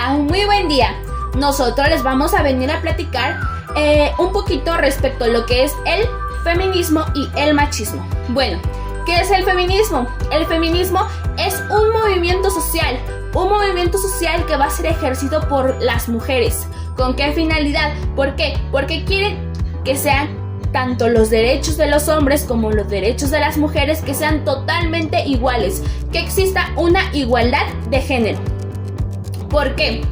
Hola, muy buen día. Nosotros les vamos a venir a platicar un poquito respecto a lo que es el feminismo y el machismo. Bueno, ¿qué es el feminismo? El feminismo es un movimiento social que va a ser ejercido por las mujeres. ¿Con qué finalidad? ¿Por qué? Porque quieren que sean tanto los derechos de los hombres como los derechos de las mujeres que sean totalmente iguales, que exista una igualdad de género. ¿Por qué?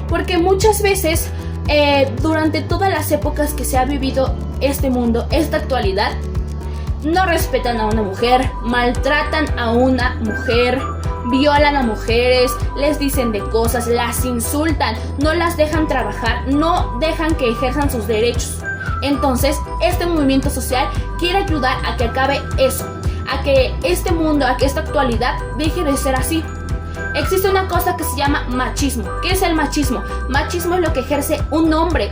Porque muchas veces durante todas las épocas que se ha vivido este mundo, esta actualidad, no respetan a una mujer, maltratan a una mujer, violan a mujeres, les dicen de cosas, las insultan, no las dejan trabajar, no dejan que ejerzan sus derechos. Entonces, este movimiento social quiere ayudar a que acabe eso, a que este mundo, a que esta actualidad deje de ser así. Existe una cosa que se llama machismo. ¿Qué es el machismo? Machismo es lo que ejerce un hombre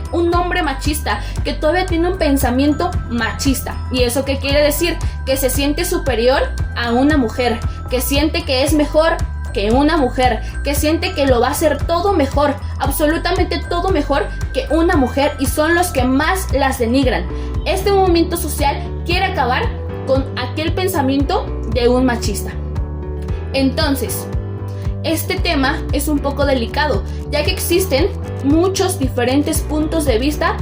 machista, que todavía tiene un pensamiento machista. ¿Y eso qué quiere decir? Que se siente superior a una mujer, que siente que es mejor que una mujer, que siente que lo va a hacer todo mejor, absolutamente todo mejor que una mujer, y son los que más las denigran. Este movimiento social quiere acabar con aquel pensamiento de un machista. Entonces, este tema es un poco delicado, ya que existen muchos diferentes puntos de vista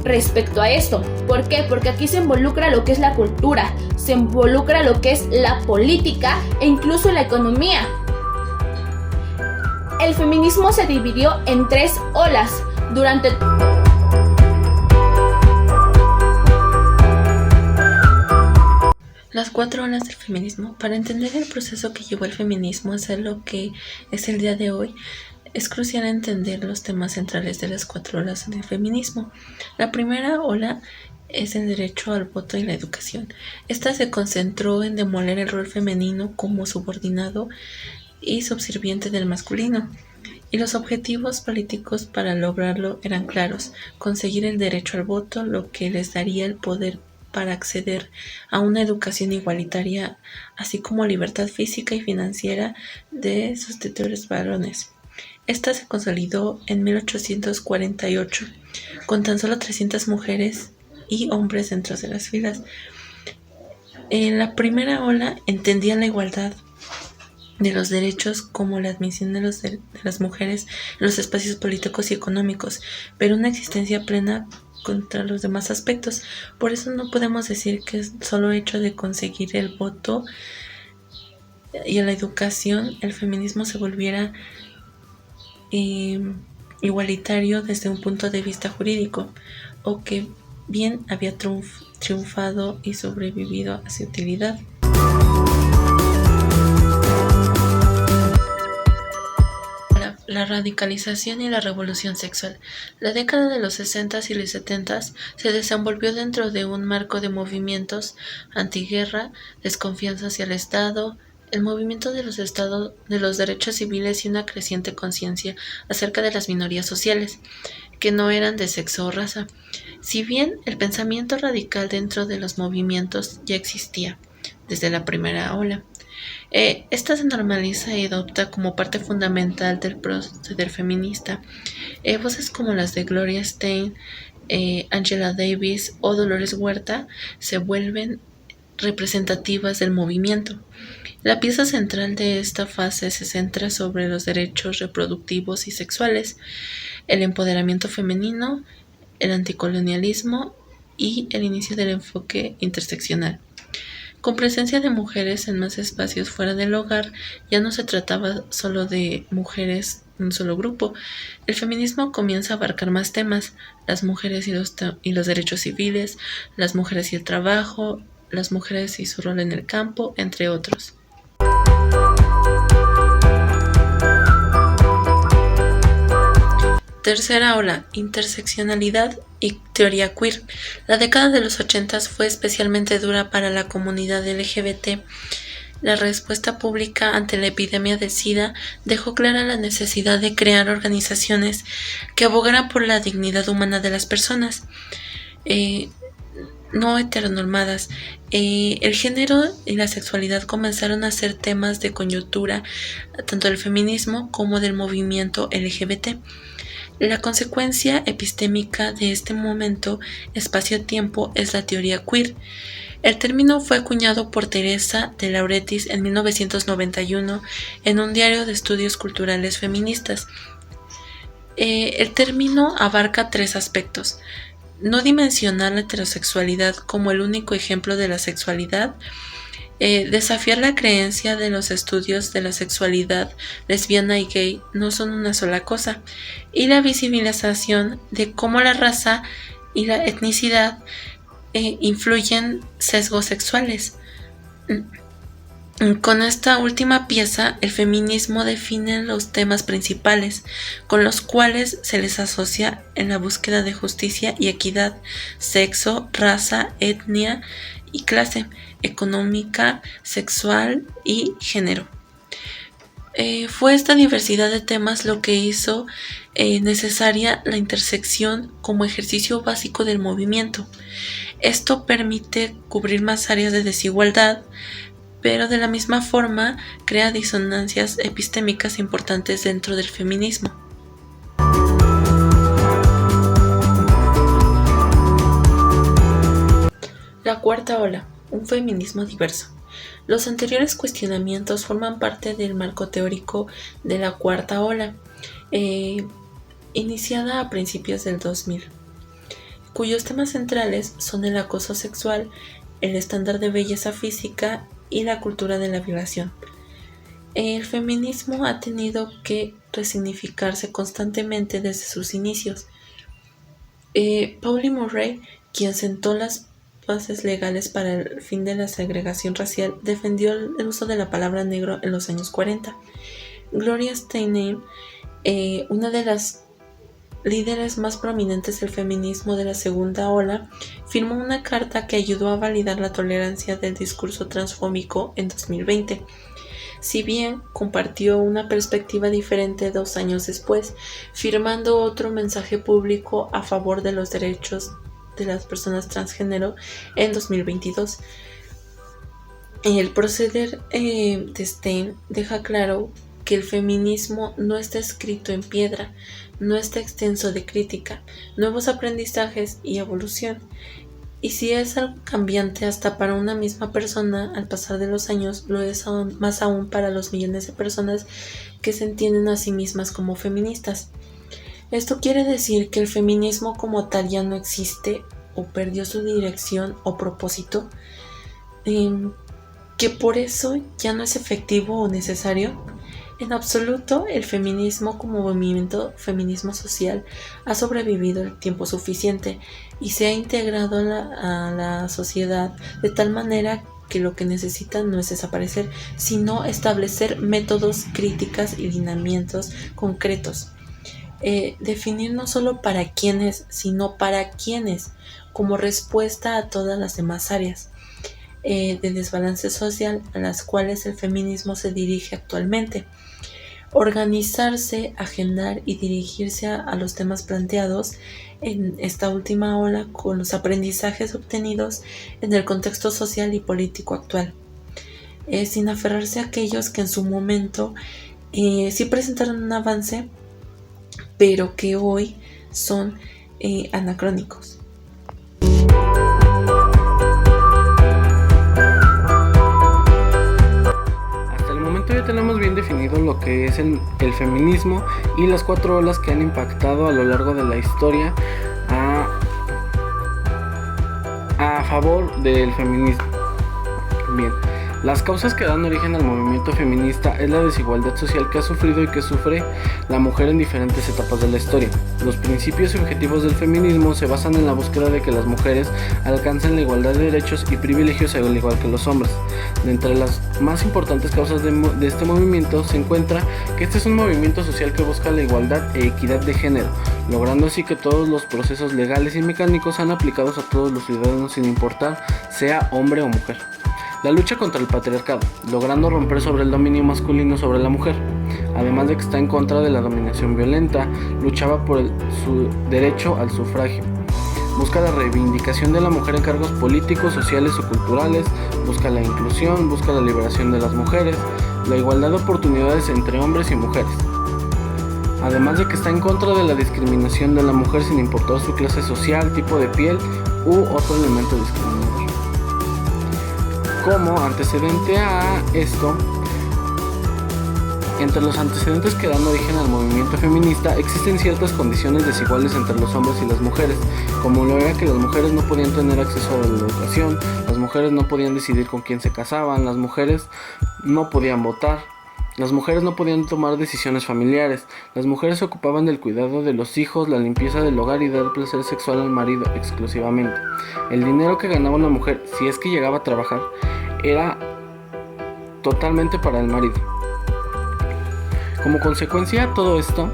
respecto a esto. ¿Por qué? Porque aquí se involucra lo que es la cultura, se involucra lo que es la política e incluso la economía. El feminismo se dividió en 3 olas durante las 4 olas del feminismo. Para entender el proceso que llevó el feminismo a ser lo que es el día de hoy, es crucial entender los temas centrales de las 4 olas del feminismo. La primera ola es el derecho al voto y la educación. Esta se concentró en demoler el rol femenino como subordinado y subserviente del masculino. Y los objetivos políticos para lograrlo eran claros: conseguir el derecho al voto, lo que les daría el poder para acceder a una educación igualitaria, así como libertad física y financiera de sus tutores varones. Esta se consolidó en 1848, con tan solo 300 mujeres y hombres dentro de las filas. En la primera ola entendía la igualdad de los derechos como la admisión de las mujeres en los espacios políticos y económicos, pero una existencia plena contra los demás aspectos. Por eso no podemos decir que es solo hecho de conseguir el voto y a la educación el feminismo se volviera igualitario desde un punto de vista jurídico, o que bien había triunfado y sobrevivido a su utilidad. La radicalización y la revolución sexual. La década de los 60s y los 70s se desenvolvió dentro de un marco de movimientos antiguerra, desconfianza hacia el Estado, el movimiento de los derechos civiles y una creciente conciencia acerca de las minorías sociales, que no eran de sexo o raza. Si bien el pensamiento radical dentro de los movimientos ya existía desde la primera ola, esta se normaliza y adopta como parte fundamental del proceder feminista. Voces como las de Gloria Steinem, Angela Davis o Dolores Huerta se vuelven representativas del movimiento. La pieza central de esta fase se centra sobre los derechos reproductivos y sexuales, el empoderamiento femenino, el anticolonialismo y el inicio del enfoque interseccional. Con presencia de mujeres en más espacios fuera del hogar, ya no se trataba solo de mujeres en un solo grupo. El feminismo comienza a abarcar más temas: las mujeres y los derechos civiles, las mujeres y el trabajo, las mujeres y su rol en el campo, entre otros. Tercera ola: interseccionalidad y teoría queer. La década de los 80s fue especialmente dura para la comunidad LGBT. La respuesta pública ante la epidemia de SIDA dejó clara la necesidad de crear organizaciones que abogaran por la dignidad humana de las personas. no heteronormadas. El género y la sexualidad comenzaron a ser temas de coyuntura tanto del feminismo como del movimiento LGBT. La consecuencia epistémica de este momento espacio-tiempo es la teoría queer. El término fue acuñado por Teresa de Lauretis en 1991 en un diario de estudios culturales feministas. El término abarca tres aspectos: no dimensionar la heterosexualidad como el único ejemplo de la sexualidad, desafiar la creencia de los estudios de la sexualidad lesbiana y gay no son una sola cosa, y la visibilización de cómo la raza y la etnicidad influyen sesgos sexuales. Con esta última pieza, el feminismo define los temas principales con los cuales se les asocia en la búsqueda de justicia y equidad: sexo, raza, etnia y clase, económica, sexual y género. Fue esta diversidad de temas lo que hizo necesaria la intersección como ejercicio básico del movimiento. Esto permite cubrir más áreas de desigualdad, pero de la misma forma crea disonancias epistémicas importantes dentro del feminismo. La cuarta ola, un feminismo diverso. Los anteriores cuestionamientos forman parte del marco teórico de la cuarta ola, iniciada a principios del 2000, cuyos temas centrales son el acoso sexual, el estándar de belleza física y la cultura de la violación. El feminismo ha tenido que resignificarse constantemente desde sus inicios. Pauli Murray, quien sentó las bases legales para el fin de la segregación racial, defendió el uso de la palabra negro en los años 40. Gloria Steinem, una de las líderes más prominentes del feminismo de la segunda ola, firmó una carta que ayudó a validar la tolerancia del discurso transfóbico en 2020. Si bien compartió una perspectiva diferente 2 años después, firmando otro mensaje público a favor de los derechos de las personas transgénero en 2022. El proceder de Stein deja claro que el feminismo no está escrito en piedra, no está extenso de crítica, nuevos aprendizajes y evolución. Y si es algo cambiante hasta para una misma persona, al pasar de los años, lo es más aún para los millones de personas que se entienden a sí mismas como feministas. Esto quiere decir que el feminismo como tal ya no existe o perdió su dirección o propósito, que por eso ya no es efectivo o necesario. En absoluto, el feminismo como movimiento feminismo social ha sobrevivido el tiempo suficiente y se ha integrado a la sociedad de tal manera que lo que necesita no es desaparecer, sino establecer métodos, críticas y lineamientos concretos. Definir no solo para quiénes, sino para quiénes, como respuesta a todas las demás áreas de desbalance social a las cuales el feminismo se dirige actualmente. Organizarse, agendar y dirigirse a los temas planteados en esta última ola con los aprendizajes obtenidos en el contexto social y político actual, sin aferrarse a aquellos que en su momento sí presentaron un avance, pero que hoy son anacrónicos. Ya tenemos bien definido lo que es el feminismo y las 4 olas que han impactado a lo largo de la historia a favor del feminismo. Bien, las causas que dan origen al movimiento feminista es la desigualdad social que ha sufrido y que sufre la mujer en diferentes etapas de la historia. Los principios y objetivos del feminismo se basan en la búsqueda de que las mujeres alcancen la igualdad de derechos y privilegios al igual que los hombres. De entre las más importantes causas de este movimiento se encuentra que este es un movimiento social que busca la igualdad e equidad de género, logrando así que todos los procesos legales y mecánicos sean aplicados a todos los ciudadanos sin importar sea hombre o mujer. La lucha contra el patriarcado, logrando romper sobre el dominio masculino sobre la mujer. Además de que está en contra de la dominación violenta, luchaba por su derecho al sufragio. Busca la reivindicación de la mujer en cargos políticos, sociales o culturales, busca la inclusión, busca la liberación de las mujeres, la igualdad de oportunidades entre hombres y mujeres. Además de que está en contra de la discriminación de la mujer sin importar su clase social, tipo de piel u otro elemento discriminador. Como antecedente a esto, entre los antecedentes que dan origen al movimiento feminista existen ciertas condiciones desiguales entre los hombres y las mujeres, como lo era que las mujeres no podían tener acceso a la educación, las mujeres no podían decidir con quién se casaban, las mujeres no podían votar, las mujeres no podían tomar decisiones familiares, las mujeres se ocupaban del cuidado de los hijos, la limpieza del hogar y dar placer sexual al marido exclusivamente. El dinero que ganaba una mujer, si es que llegaba a trabajar, era totalmente para el marido. Como consecuencia de todo esto,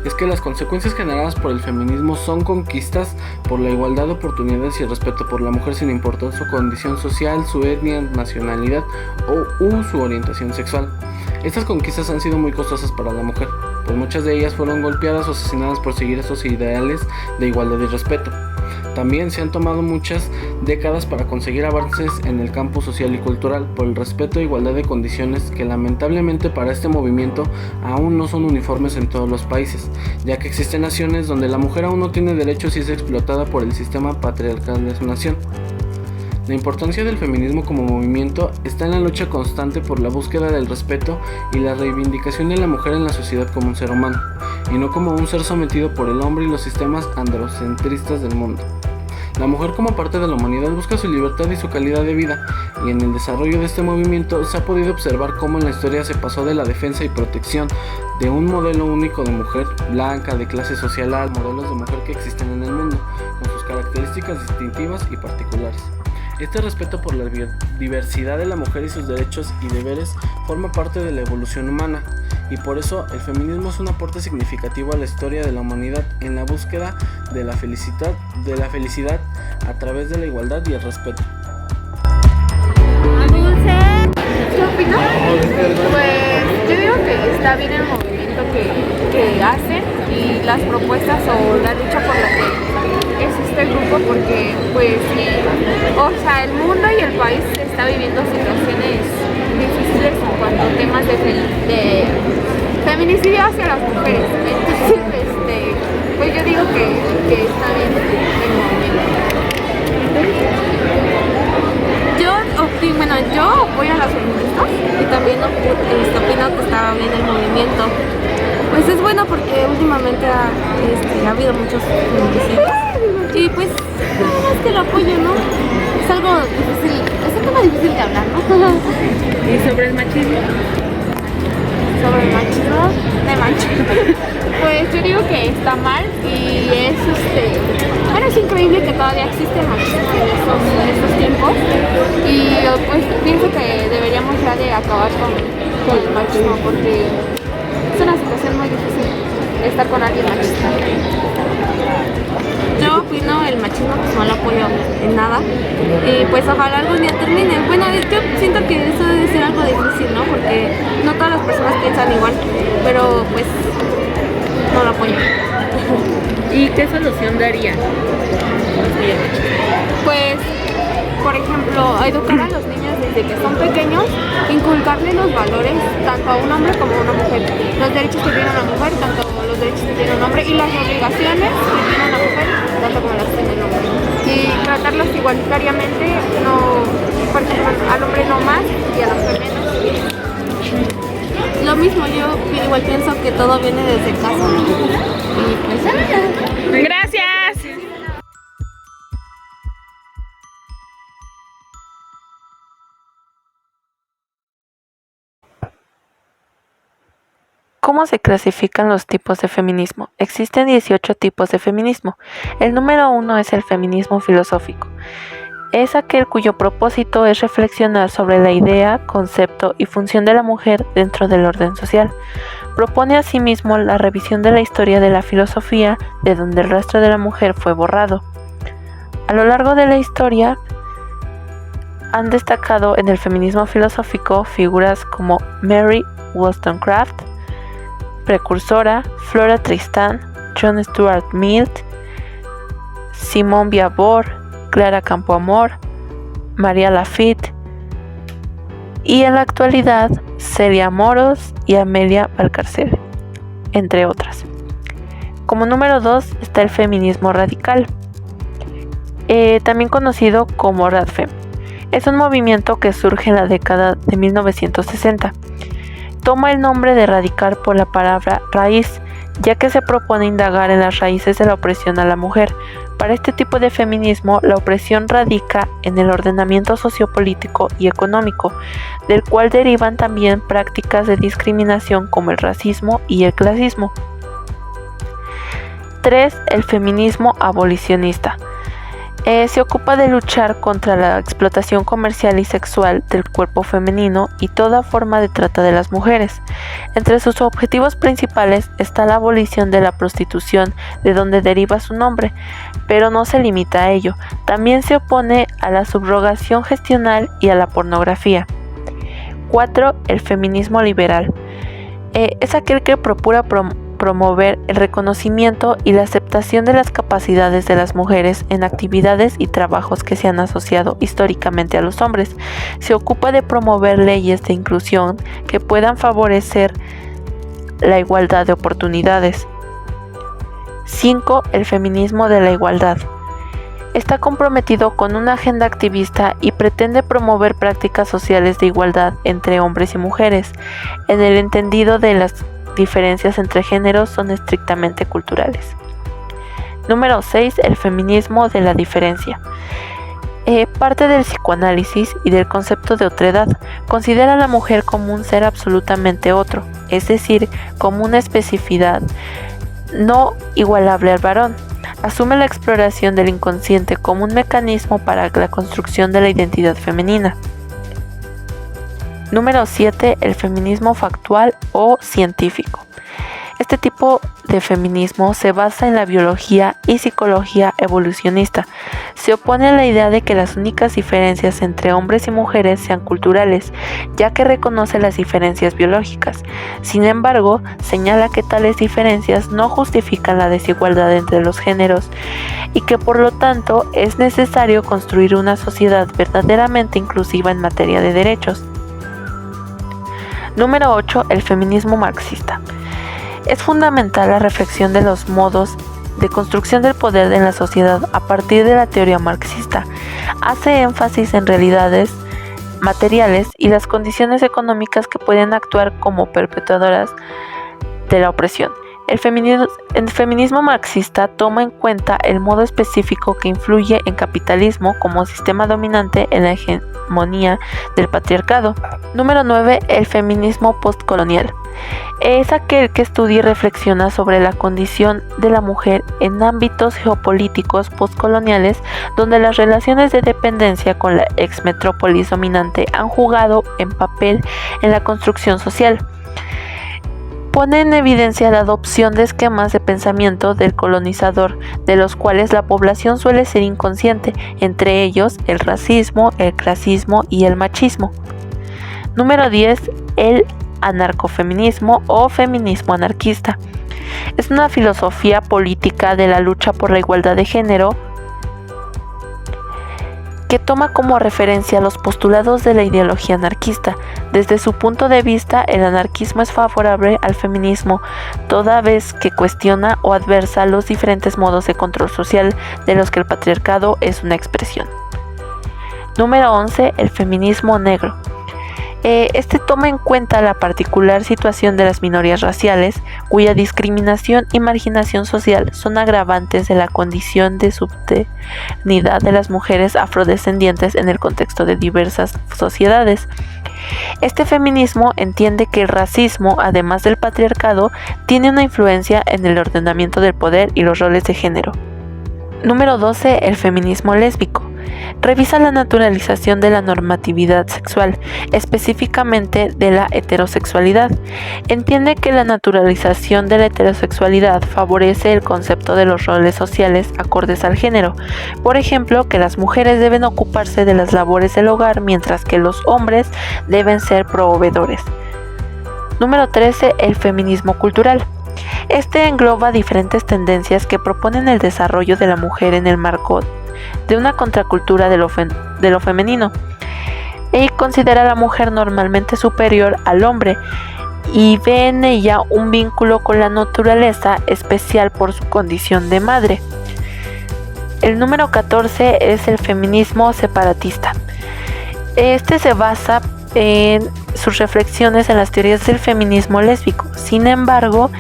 es que las consecuencias generadas por el feminismo son conquistas por la igualdad de oportunidades y el respeto por la mujer sin importar su condición social, su etnia, nacionalidad o su orientación sexual. Estas conquistas han sido muy costosas para la mujer, pues muchas de ellas fueron golpeadas o asesinadas por seguir estos ideales de igualdad y respeto. También se han tomado muchas décadas para conseguir avances en el campo social y cultural por el respeto e igualdad de condiciones que lamentablemente para este movimiento aún no son uniformes en todos los países, ya que existen naciones donde la mujer aún no tiene derechos y es explotada por el sistema patriarcal de su nación. La importancia del feminismo como movimiento está en la lucha constante por la búsqueda del respeto y la reivindicación de la mujer en la sociedad como un ser humano, y no como un ser sometido por el hombre y los sistemas androcentristas del mundo. La mujer como parte de la humanidad busca su libertad y su calidad de vida, y en el desarrollo de este movimiento se ha podido observar cómo en la historia se pasó de la defensa y protección de un modelo único de mujer blanca de clase social a modelos de mujer que existen en el mundo, con sus características distintivas y particulares. Este respeto por la diversidad de la mujer y sus derechos y deberes forma parte de la evolución humana, y por eso el feminismo es un aporte significativo a la historia de la humanidad en la búsqueda de la felicidad a través de la igualdad y el respeto. ¿Qué opinas? Pues yo digo que está bien el movimiento que hacen y las propuestas o la lucha por la que existe el grupo, porque pues sí, o sea, el mundo y el país está viviendo situaciones difíciles en cuanto a temas de feminicidio hacia las mujeres. Entonces, pues yo digo que está bien el movimiento. Yo apoyo a las feministas y también opino que está bien el movimiento. Pues es bueno porque últimamente ha habido muchos feminicidios y pues nada más que lo apoyo, ¿no? Es algo difícil, es un tema difícil de hablar, ¿no? ¿Y sobre el machismo? Sobre el machismo, de machismo. Pues yo digo que está mal y es bueno, es increíble que todavía existe el machismo en estos tiempos, y pues pienso que deberíamos ya de acabar con el machismo, porque es una situación muy difícil estar con alguien machista. Yo opino el machismo, pues no lo apoyo en nada, y pues ojalá algún día termine. Bueno, yo siento que eso debe ser algo difícil, ¿no? Porque no todas las personas piensan igual, pero pues no lo apoyo. ¿Y qué solución daría? Pues, por ejemplo, educar a los niños desde que son pequeños, inculcarles los valores tanto a un hombre como a una mujer, los derechos que tiene una mujer, tanto los derechos que tiene un hombre, y las obligaciones que tiene una mujer, tanto como las tiene el hombre. Y tratarlos igualitariamente, no, por ejemplo, al hombre no más y a la mujer menos. Lo mismo, yo igual pienso que todo viene desde casa, ¿no? Y pues ¡gracias! ¿Cómo se clasifican los tipos de feminismo? Existen 18 tipos de feminismo. El número 1 es el feminismo filosófico. Es aquel cuyo propósito es reflexionar sobre la idea, concepto y función de la mujer dentro del orden social. Propone asimismo la revisión de la historia de la filosofía, de donde el rastro de la mujer fue borrado. A lo largo de la historia han destacado en el feminismo filosófico figuras como Mary Wollstonecraft, precursora, Flora Tristan, John Stuart Mill, Simone Beauvoir, Clara Campoamor, María Lafitte y en la actualidad Celia Moros y Amelia Valcárcel, entre otras. Como número 2 está el feminismo radical, también conocido como Radfem. Es un movimiento que surge en la década de 1960. Toma el nombre de radical por la palabra raíz, ya que se propone indagar en las raíces de la opresión a la mujer. Para este tipo de feminismo, la opresión radica en el ordenamiento sociopolítico y económico, del cual derivan también prácticas de discriminación como el racismo y el clasismo. 3. El feminismo abolicionista. Se ocupa de luchar contra la explotación comercial y sexual del cuerpo femenino y toda forma de trata de las mujeres. Entre sus objetivos principales está la abolición de la prostitución, de donde deriva su nombre, pero no se limita a ello. También se opone a la subrogación gestional y a la pornografía. 4. El feminismo liberal. Es aquel que procura promover el reconocimiento y la aceptación de las capacidades de las mujeres en actividades y trabajos que se han asociado históricamente a los hombres. Se ocupa de promover leyes de inclusión que puedan favorecer la igualdad de oportunidades. 5. El feminismo de la igualdad. Está comprometido con una agenda activista y pretende promover prácticas sociales de igualdad entre hombres y mujeres, en el entendido de las diferencias entre géneros son estrictamente culturales. Número 6. El feminismo de la diferencia. Parte del psicoanálisis y del concepto de otredad. Considera a la mujer como un ser absolutamente otro, es decir, como una especificidad no igualable al varón. Asume la exploración del inconsciente como un mecanismo para la construcción de la identidad femenina. Número 7. El feminismo factual o científico. Este tipo de feminismo se basa en la biología y psicología evolucionista. Se opone a la idea de que las únicas diferencias entre hombres y mujeres sean culturales, ya que reconoce las diferencias biológicas. Sin embargo, señala que tales diferencias no justifican la desigualdad entre los géneros y que por lo tanto es necesario construir una sociedad verdaderamente inclusiva en materia de derechos. Número 8. El feminismo marxista. Es fundamental la reflexión de los modos de construcción del poder en la sociedad a partir de la teoría marxista. Hace énfasis en realidades materiales y las condiciones económicas que pueden actuar como perpetuadoras de la opresión. El feminismo marxista toma en cuenta el modo específico que influye en capitalismo como sistema dominante en la hegemonía del patriarcado. Número 9. El feminismo postcolonial. Es aquel que estudia y reflexiona sobre la condición de la mujer en ámbitos geopolíticos postcoloniales donde las relaciones de dependencia con la exmetrópolis dominante han jugado un papel en la construcción social. Pone en evidencia la adopción de esquemas de pensamiento del colonizador, de los cuales la población suele ser inconsciente, entre ellos el racismo, el clasismo y el machismo. Número 10. El anarcofeminismo o feminismo anarquista. Es una filosofía política de la lucha por la igualdad de género que toma como referencia los postulados de la ideología anarquista. Desde su punto de vista, el anarquismo es favorable al feminismo, toda vez que cuestiona o adversa los diferentes modos de control social de los que el patriarcado es una expresión. Número 11. El feminismo negro. Este toma en cuenta la particular situación de las minorías raciales, cuya discriminación y marginación social son agravantes de la condición de subalternidad de las mujeres afrodescendientes en el contexto de diversas sociedades. Este feminismo entiende que el racismo, además del patriarcado, tiene una influencia en el ordenamiento del poder y los roles de género. Número 12. El feminismo lésbico. Revisa la naturalización de la normatividad sexual, específicamente de la heterosexualidad. Entiende que la naturalización de la heterosexualidad favorece el concepto de los roles sociales acordes al género. Por ejemplo, que las mujeres deben ocuparse de las labores del hogar, mientras que los hombres deben ser proveedores. Número 13. El feminismo cultural. Este engloba diferentes tendencias que proponen el desarrollo de la mujer en el marco de una contracultura de lo femenino, y considera a la mujer normalmente superior al hombre y ve en ella un vínculo con la naturaleza especial por su condición de madre. El número 14 es el feminismo separatista. Este se basa en sus reflexiones en las teorías del feminismo lésbico. Sin embargo,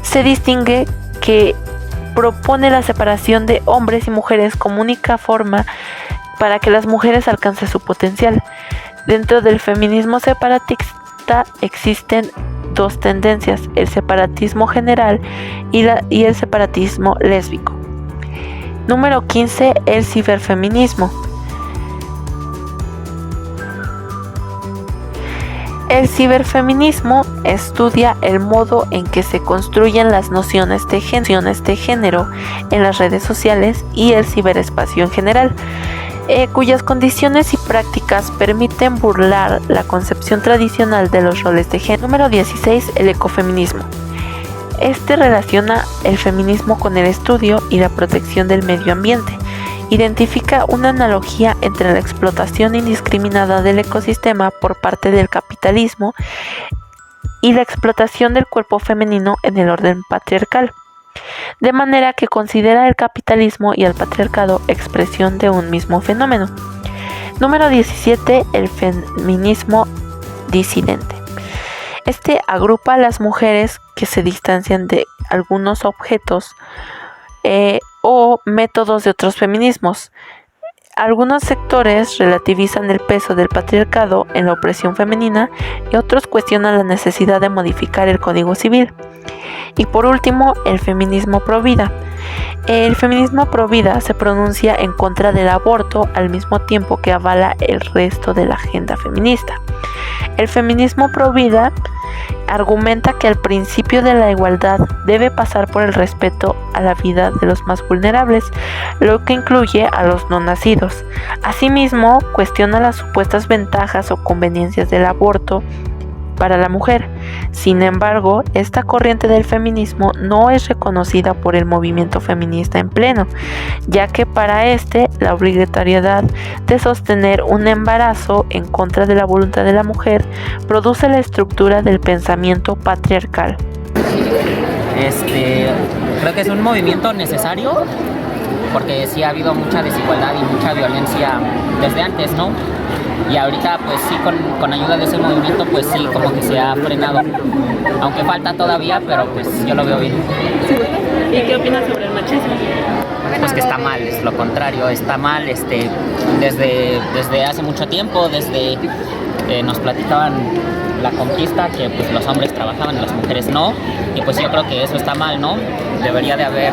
se distingue que propone la separación de hombres y mujeres como única forma para que las mujeres alcancen su potencial. Dentro del feminismo separatista existen dos tendencias, el separatismo general y el separatismo lésbico. Número 15, el ciberfeminismo. El ciberfeminismo estudia el modo en que se construyen las nociones de género en las redes sociales y el ciberespacio en general, cuyas condiciones y prácticas permiten burlar la concepción tradicional de los roles de género. Número 16, el ecofeminismo. Este relaciona el feminismo con el estudio y la protección del medio ambiente. Identifica una analogía entre la explotación indiscriminada del ecosistema por parte del capitalismo y la explotación del cuerpo femenino en el orden patriarcal, de manera que considera el capitalismo y el patriarcado expresión de un mismo fenómeno. Número 17, el feminismo disidente. Este agrupa a las mujeres que se distancian de algunos objetos o métodos de otros feminismos. Algunos sectores relativizan el peso del patriarcado en la opresión femenina y otros cuestionan la necesidad de modificar el Código Civil. Y por último, el feminismo provida. El feminismo provida se pronuncia en contra del aborto al mismo tiempo que avala el resto de la agenda feminista. El feminismo provida argumenta que el principio de la igualdad debe pasar por el respeto a la vida de los más vulnerables, lo que incluye a los no nacidos. Asimismo, cuestiona las supuestas ventajas o conveniencias del aborto para la mujer. Sin embargo, esta corriente del feminismo no es reconocida por el movimiento feminista en pleno, ya que para la obligatoriedad de sostener un embarazo en contra de la voluntad de la mujer produce la estructura del pensamiento patriarcal. Creo que es un movimiento necesario porque sí ha habido mucha desigualdad y mucha violencia desde antes, ¿no? Y ahorita pues sí, con ayuda de ese movimiento pues sí, como que se ha frenado. Aunque falta todavía, pero pues yo lo veo bien. ¿Y qué opinas sobre el machismo? Pues que está mal, es lo contrario, está mal desde hace mucho tiempo, desde nos platicaban la conquista, que pues los hombres trabajaban y las mujeres no, y pues yo creo que eso está mal, ¿no? Debería de haber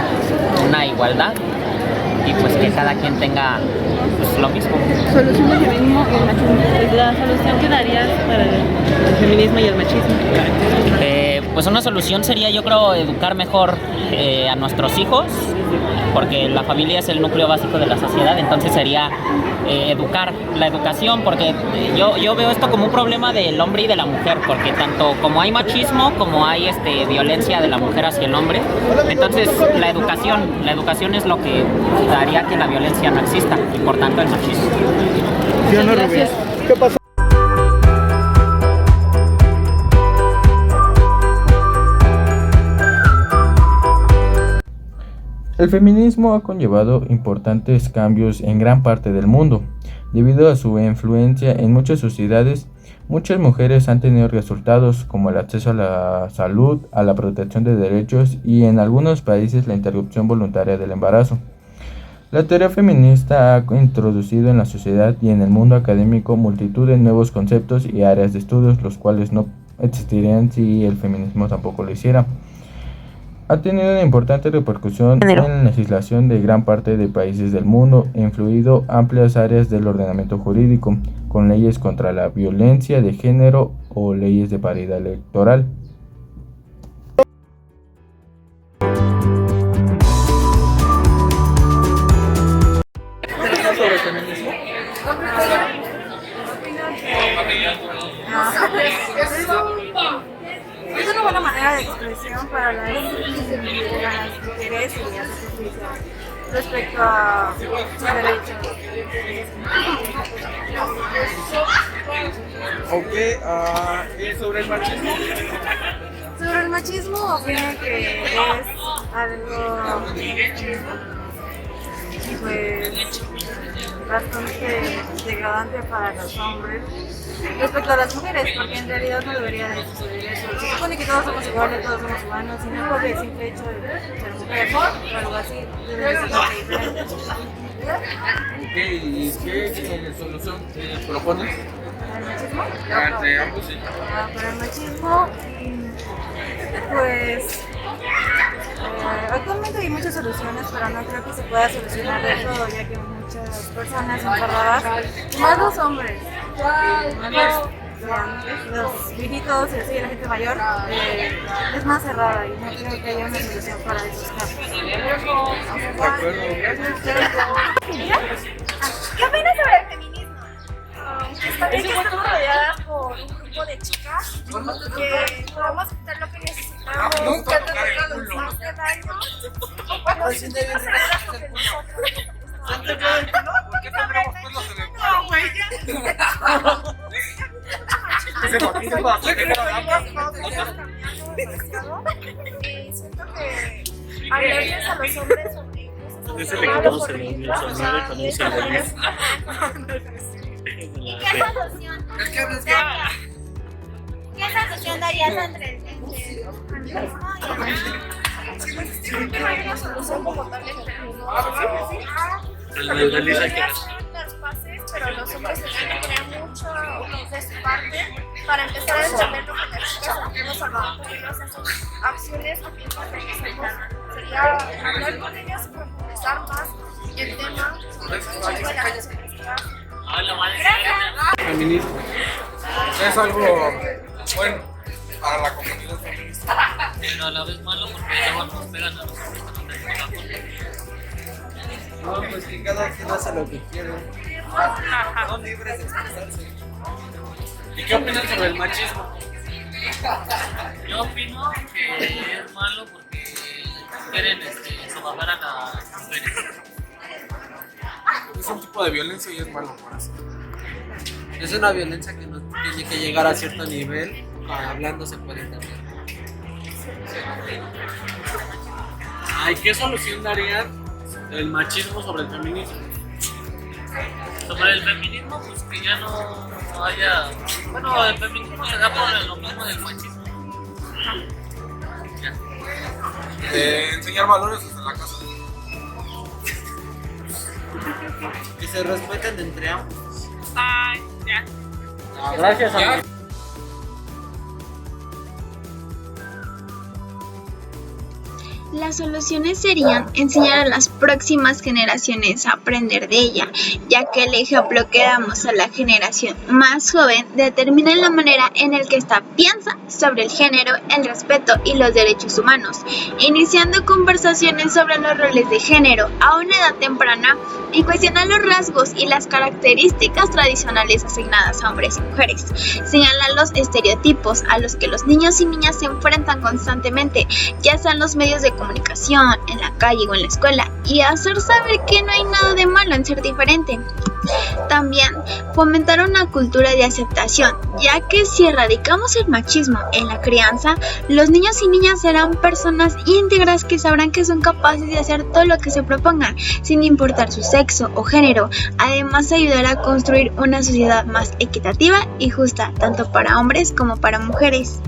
una igualdad y pues que cada quien tenga pues lo mismo. Solución del feminismo y el machismo. La solución que darías para el feminismo y el machismo. Pues una solución sería, yo creo, educar mejor a nuestros hijos, porque la familia es el núcleo básico de la sociedad. Entonces sería educar, la educación, porque yo veo esto como un problema del hombre y de la mujer, porque tanto como hay machismo, como hay violencia de la mujer hacia el hombre. Entonces la educación es lo que haría que la violencia no exista, y por tanto el machismo. Gracias. ¿Qué pasó? El feminismo ha conllevado importantes cambios en gran parte del mundo. Debido a su influencia en muchas sociedades, muchas mujeres han tenido resultados como el acceso a la salud, a la protección de derechos y en algunos países la interrupción voluntaria del embarazo. La teoría feminista ha introducido en la sociedad y en el mundo académico multitud de nuevos conceptos y áreas de estudios, los cuales no existirían si el feminismo tampoco lo hiciera. Ha tenido una importante repercusión en la legislación de gran parte de países del mundo e influido amplias áreas del ordenamiento jurídico, con leyes contra la violencia de género o leyes de paridad electoral. Es una buena manera de expresión para hablar las mujeres y hacer justicia respecto a sus derechos. Ok, ¿y sobre el machismo? Sobre el machismo, opino que es algo pues bastante degradante para los hombres respecto a las mujeres, porque en realidad no debería de suceder eso. Se supone que todos somos iguales, todos somos humanos, y no por el simple hecho de ser mujer o algo así, debe de ser algo diferente. Ok, ¿y qué solución propones? ¿El machismo? Entre ambos, sí. Para el machismo, pues actualmente hay muchas soluciones, pero no creo que se pueda solucionar de todo, ya que muchas personas son cerradas, más los hombres, los viejitos y así, la gente mayor, es más cerrada y no creo que haya una solución para esos casos. De acuerdo, gracias. ¿Qué opinas sobre el feminismo? Está bien que estamos rodeadas por un grupo de chicas que podamos quitar lo que necesitamos, que nos más de daño, o cuando nos sentimos seguras porque nosotros siento que hablarles a los hombres sobre Ese le quitamos el sonido con un celular. ¿Y qué solución? ¿Qué solución darías entre el feminismo y Creo que no hay una solución como tal en el feminismo. Las bases, pero los hombres se tienen que poner mucho de su parte para empezar a entender lo que nosotros sentimos al momento de ellos en sus acciones o piensan que nosotros. Sería hablar con ellos y profundizar más el tema sobre todo de las necesidades. Feminismo. Es algo bueno para la comunidad feminista. Pero a la vez malo porque luego nos pegan a los hombres cuando nos No, pues que cada quien hace lo que quiere. Son libres de expresarse. ¿Y qué opinan sobre el machismo? Yo opino que es malo porque quieren sobajar a las mujeres. Es un tipo de violencia y es malo por eso. Es una violencia que no tiene que llegar a cierto nivel. Hablando se puede entender. Ay, ¿qué solución darían el machismo sobre el feminismo? Sobre el feminismo, pues que ya no haya... Bueno, el feminismo se da por lo mismo del machismo. Ya. Enseñar valores desde la casa. Que se respeten entre ambos. Ay, ya. Gracias, amigo. Las soluciones serían enseñar a las próximas generaciones a aprender de ella, ya que el ejemplo que damos a la generación más joven determina la manera en la que ésta piensa sobre el género, el respeto y los derechos humanos, iniciando conversaciones sobre los roles de género a una edad temprana y cuestionar los rasgos y las características tradicionales asignadas a hombres y mujeres, señalar los estereotipos a los que los niños y niñas se enfrentan constantemente, ya sean los medios de comunicación, en la calle o en la escuela, y hacer saber que no hay nada de malo en ser diferente. También fomentar una cultura de aceptación, ya que si erradicamos el machismo en la crianza, los niños y niñas serán personas íntegras que sabrán que son capaces de hacer todo lo que se propongan, sin importar su sexo o género. Además, ayudará a construir una sociedad más equitativa y justa, tanto para hombres como para mujeres.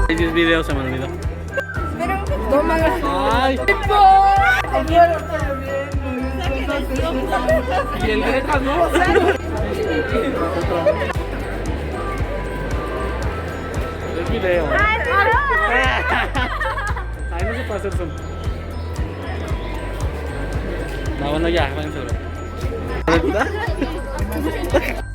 Hay 10 videos, se me olvidó. Ay. Y el Greta no. Es video. Ay, no se puede hacer zoom. No, bueno, ya, váyanse a ver.